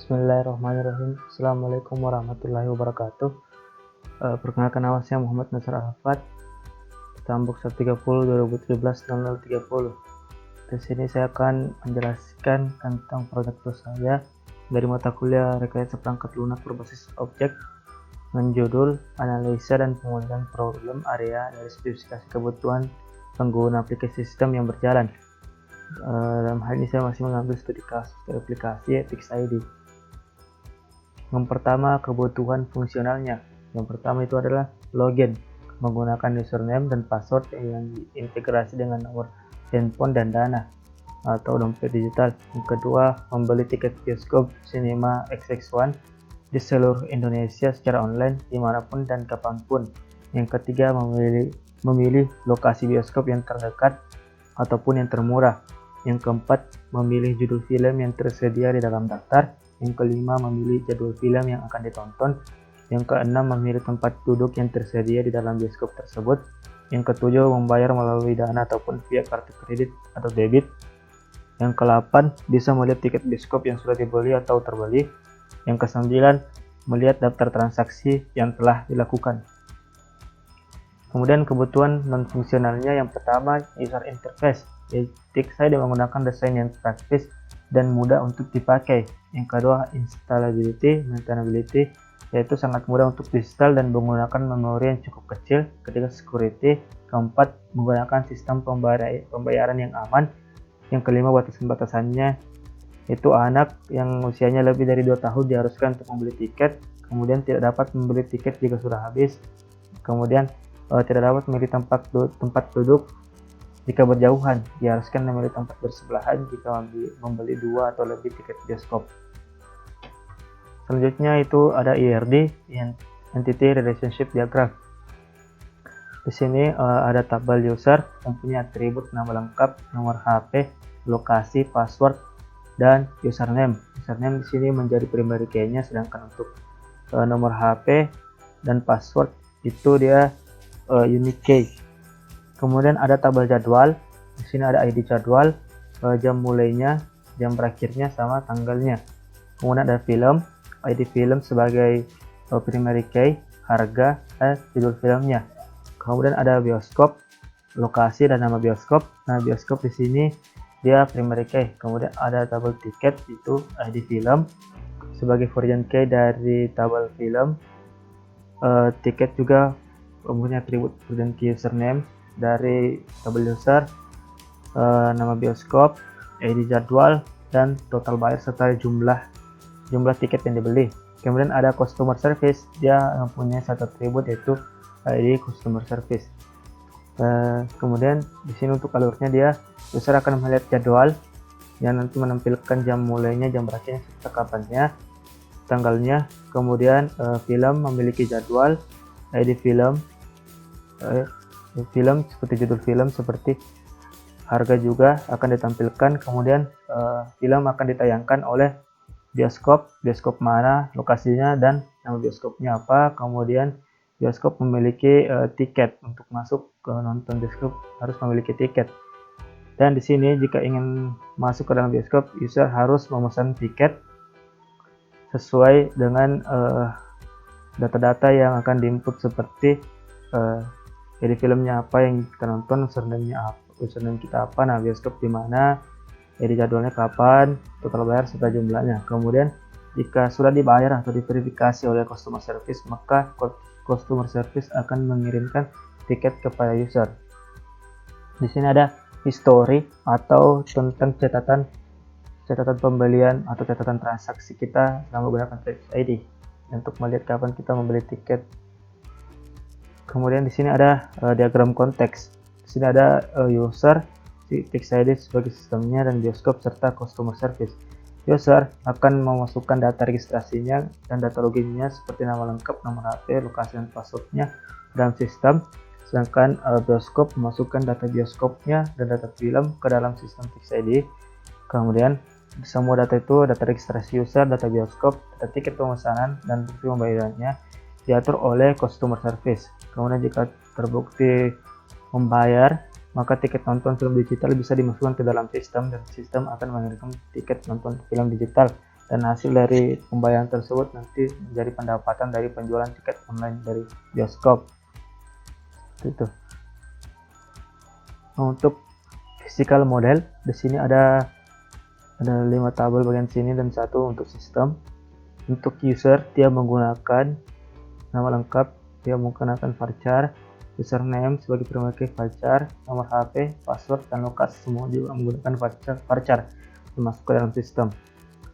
Bismillahirrahmanirrahim. Assalamualaikum warahmatullahi wabarakatuh. Perkenalkan, nama saya Muhammad Nasr Arafat, Tambuk 130 2017 0030. Di sini saya akan menjelaskan tentang proyek saya dari mata kuliah Rekayasa Perangkat Lunak Berbasis Objek dengan judul Analisa dan Pemulihan Problem Area dari Spesifikasi Kebutuhan Pengguna Aplikasi Sistem yang Berjalan. Dalam hal ini saya masih mengambil studi kasus aplikasi TixID. Yang pertama, kebutuhan fungsionalnya. Yang pertama itu adalah login, menggunakan username dan password yang diintegrasi dengan nomor handphone dan dana atau dompet digital. Yang kedua, membeli tiket bioskop Cinema XX1 di seluruh Indonesia secara online dimanapun dan kapanpun. Yang ketiga, memilih lokasi bioskop yang terdekat ataupun yang termurah. Yang keempat, memilih judul film yang tersedia di dalam daftar. Yang kelima, memilih jadwal film yang akan ditonton. Yang keenam, memilih tempat duduk yang tersedia di dalam bioskop tersebut. Yang ketujuh, membayar melalui dana ataupun via kartu kredit atau debit. Yang kedelapan, bisa melihat tiket bioskop yang sudah dibeli atau terbeli. Yang kesembilan, melihat daftar transaksi yang telah dilakukan. Kemudian kebutuhan non-fungsionalnya, yang pertama user interface. Saya menggunakan desain yang praktis dan mudah untuk dipakai. Yang kedua, installability, maintainability, yaitu sangat mudah untuk diinstal dan menggunakan memori yang cukup kecil. Ketiga, security. Keempat, menggunakan sistem pembayaran yang aman. Yang kelima, batasan-batasannya, yaitu anak yang usianya lebih dari 2 tahun diharuskan untuk membeli tiket. Kemudian tidak dapat membeli tiket jika sudah habis. Kemudian tidak dapat memilih tempat duduk jika berjauhan, diharuskan memilih tempat bersebelahan jika membeli 2 atau lebih tiket bioskop. Selanjutnya itu ada IRD, Entity Relationship Diagram. Di sini ada tabel user, mempunyai atribut nama lengkap, nomor HP, lokasi, password, dan username. Username di sini menjadi primary key-nya, sedangkan untuk nomor HP dan password itu dia unique key. Kemudian ada tabel jadwal. Di sini ada ID jadwal, jam mulainya, jam berakhirnya, sama tanggalnya. Kemudian ada film, ID film sebagai primary key, harga, dan judul filmnya. Kemudian ada bioskop, lokasi dan nama bioskop. Nah, bioskop di sini dia primary key. Kemudian ada tabel tiket, itu ID film sebagai version key dari tabel film. Tiket juga mempunyai atribut version key username dari tabel user, nama bioskop, ID jadwal, dan total bayar serta jumlah tiket yang dibeli. Kemudian ada customer service, dia mempunyai satu atribut yaitu ID customer service. Kemudian di sini untuk alurnya, dia user akan melihat jadwal yang nanti menampilkan jam mulainya, jam berakhirnya, serta kapannya, tanggalnya. Kemudian film memiliki jadwal, ID film, film seperti judul film, seperti harga juga akan ditampilkan. Kemudian film akan ditayangkan oleh bioskop mana, lokasinya, dan nama bioskopnya apa. Kemudian bioskop memiliki tiket untuk masuk ke nonton bioskop, harus memiliki tiket. Dan di sini jika ingin masuk ke dalam bioskop, user harus memesan tiket sesuai dengan data-data yang akan diinput, seperti jadi filmnya apa yang kita nonton, username kita apa, nah bioskop di mana, jadi jadwalnya kapan, total bayar serta jumlahnya. Kemudian jika sudah dibayar atau diverifikasi oleh customer service, maka customer service akan mengirimkan tiket kepada user. Di sini ada history atau tentang catatan pembelian atau catatan transaksi kita selama menggunakan TixID untuk melihat kapan kita membeli tiket. Kemudian di sini ada diagram konteks. Di sini ada user, TixID sebagai sistemnya, dan bioskop serta customer service. User akan memasukkan data registrasinya dan data loginnya seperti nama lengkap, nomor HP, lokasi, dan passwordnya dalam sistem. Sedangkan bioskop memasukkan data bioskopnya dan data film ke dalam sistem TixID. Kemudian semua data itu, data registrasi user, data bioskop, data tiket pemesanan, dan bukti pembayarannya diatur oleh customer service. Kemudian jika terbukti membayar, maka tiket nonton film digital bisa dimasukkan ke dalam sistem, dan sistem akan mengirimkan tiket nonton film digital dan hasil dari pembayaran tersebut nanti menjadi pendapatan dari penjualan tiket online dari bioskop. Itu. Untuk physical model di sini ada 5 tabel bagian sini dan 1 untuk sistem. Untuk user dia menggunakan nama lengkap, dia menggunakan varchar, username sebagai pemakai varchar, nomor HP, password dan lokasi semua juga menggunakan varchar masuk ke dalam sistem.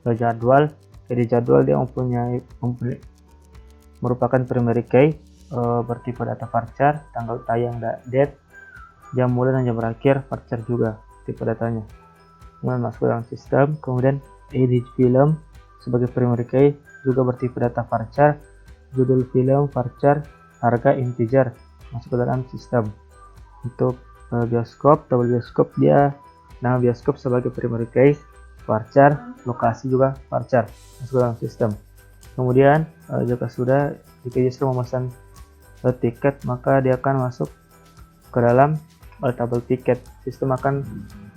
Jadwal, jadi jadwal dia merupakan primary key, bertipe data varchar, tanggal tayang date, jam mulai dan jam berakhir varchar juga tipe datanya. Kemudian masuk ke dalam sistem. Kemudian edit film sebagai primary key juga bertipe data varchar, judul film varchar, harga integer masuk ke dalam sistem. Untuk bioskop, tabel bioskop dia nama bioskop sebagai primary key, varchar, lokasi juga varchar masuk ke dalam sistem. Kemudian jika user memesan tiket, maka dia akan masuk ke dalam tabel tiket. Sistem akan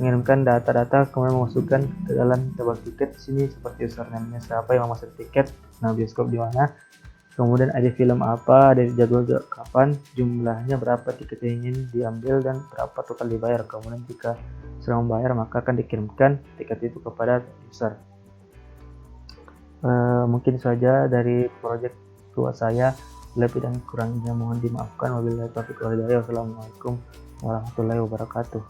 mengirimkan data-data kemudian memasukkan ke dalam tabel tiket. Di sini seperti username-nya siapa yang memesan tiket, nah bioskop di mana, kemudian ada film apa, ada jadwal kapan, jumlahnya berapa tiket yang ingin diambil dan berapa total dibayar. Kemudian jika sudah membayar maka akan dikirimkan tiket itu kepada user. Mungkin saja dari project tua saya, lebih dan kurangnya mohon dimaafkan. Wabillahi taufiq wal hidayah. Wassalamualaikum warahmatullahi wabarakatuh.